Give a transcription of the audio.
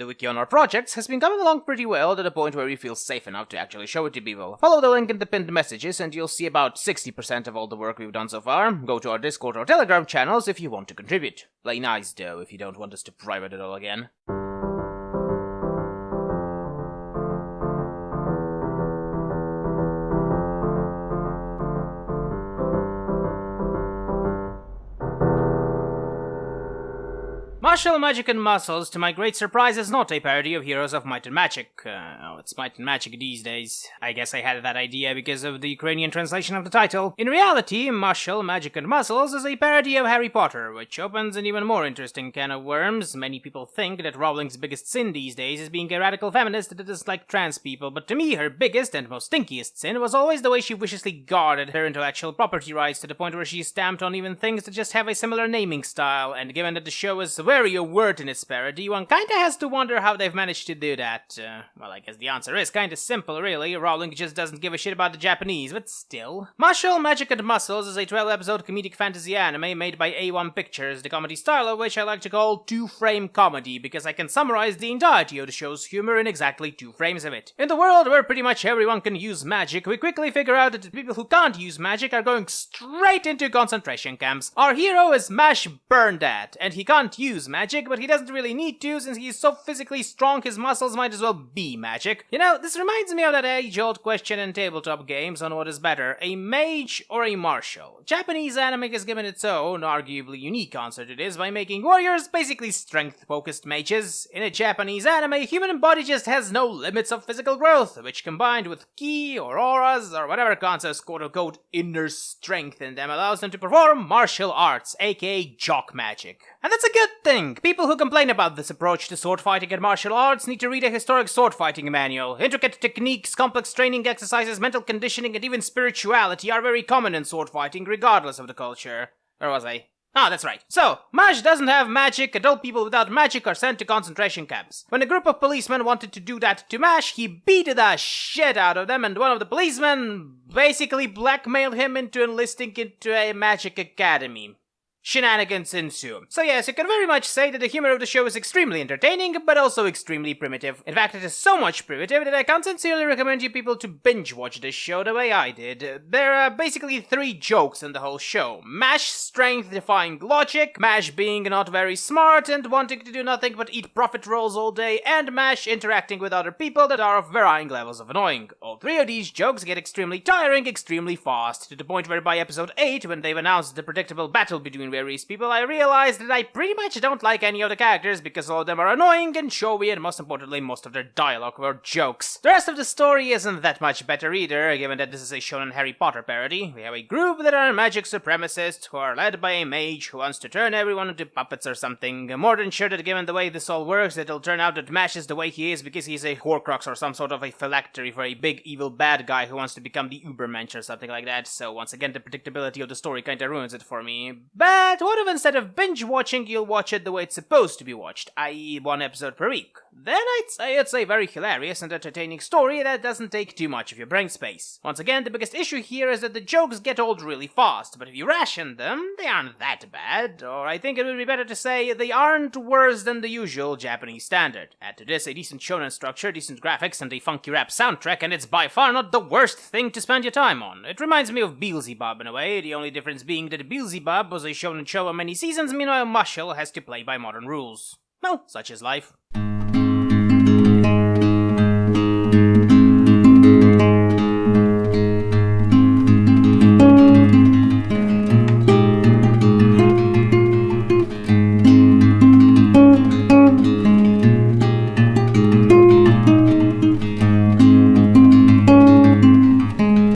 The wiki on our projects has been coming along pretty well to the point where we feel safe enough to actually show it to people. Follow the link in the pinned messages and you'll see about 60% of all the work we've done so far. Go to our Discord or Telegram channels if you want to contribute. Play nice though if you don't want us to private it all again. Mashle, Magic and Muscles, to my great surprise, is not a parody of Heroes of Might and Magic. It's Might and Magic these days. I guess I had that idea because of the Ukrainian translation of the title. In reality, Mashle, Magic and Muscles is a parody of Harry Potter, which opens an even more interesting can of worms. Many people think that Rowling's biggest sin these days is being a radical feminist that dislikes trans people, but to me, her biggest and most stinkiest sin was always the way she viciously guarded her intellectual property rights to the point where she stamped on even things that just have a similar naming style, and given that the show is very overt in its parody, one kinda has to wonder how they've managed to do that. Well, I guess the answer is kinda simple, really. Rowling just doesn't give a shit about the Japanese, but still. Mashle, Magic and Muscles is a 12-episode comedic fantasy anime made by A1 Pictures, the comedy style of which I like to call two-frame comedy, because I can summarize the entirety of the show's humor in exactly 2 frames of it. In the world where pretty much everyone can use magic, we quickly figure out that the people who can't use magic are going straight into concentration camps. Our hero is Mash Burndat, and he can't use magic, but he doesn't really need to since he's so physically strong his muscles might as well be magic. You know, this reminds me of that age-old question in tabletop games on what is better, a mage or a martial. Japanese anime has given its own, arguably unique answer to this by making warriors basically strength-focused mages. In a Japanese anime, human body just has no limits of physical growth, which combined with ki or auras or whatever counts as quote-unquote inner strength in them allows them to perform martial arts, aka jock magic. And that's a good thing. People who complain about this approach to sword fighting and martial arts need to read a historic sword fighting manual. Intricate techniques, complex training exercises, mental conditioning, and even spirituality are very common in sword fighting, regardless of the culture. Where was I? Ah, that's right. So, Mash doesn't have magic, adult people without magic are sent to concentration camps. When a group of policemen wanted to do that to Mash, he beat the shit out of them, and one of the policemen basically blackmailed him into enlisting into a magic academy. Shenanigans ensue. So yes, you can very much say that the humor of the show is extremely entertaining, but also extremely primitive. In fact, it is so much primitive that I can't sincerely recommend you people to binge watch this show the way I did. There are basically 3 jokes in the whole show. Mash strength defying logic, Mash being not very smart and wanting to do nothing but eat profit rolls all day, and Mash interacting with other people that are of varying levels of annoying. All 3 of these jokes get extremely tiring extremely fast, to the point where by episode 8, when they've announced the predictable battle between various people, I realized that I pretty much don't like any of the characters because all of them are annoying and showy, and most importantly, most of their dialogue were jokes. The rest of the story isn't that much better either, given that this is a shonen Harry Potter parody. We have a group that are magic supremacists who are led by a mage who wants to turn everyone into puppets or something. I'm more than sure that given the way this all works, it'll turn out that Mash is the way he is because he's a Horcrux or some sort of a phylactery for a big evil bad guy who wants to become the Ubermensch or something like that. So once again, the predictability of the story kinda ruins it for me. But what if instead of binge watching, you'll watch it the way it's supposed to be watched, i.e. 1 episode per week? Then I'd say it's a very hilarious and entertaining story that doesn't take too much of your brain space. Once again, the biggest issue here is that the jokes get old really fast, but if you ration them, they aren't that bad, or I think it would be better to say they aren't worse than the usual Japanese standard. Add to this a decent shonen structure, decent graphics, and a funky rap soundtrack, and it's by far not the worst thing to spend your time on. It reminds me of Beelzebub in a way, the only difference being that Beelzebub was a shonen show of many seasons, meanwhile Mashle has to play by modern rules. Well, such is life.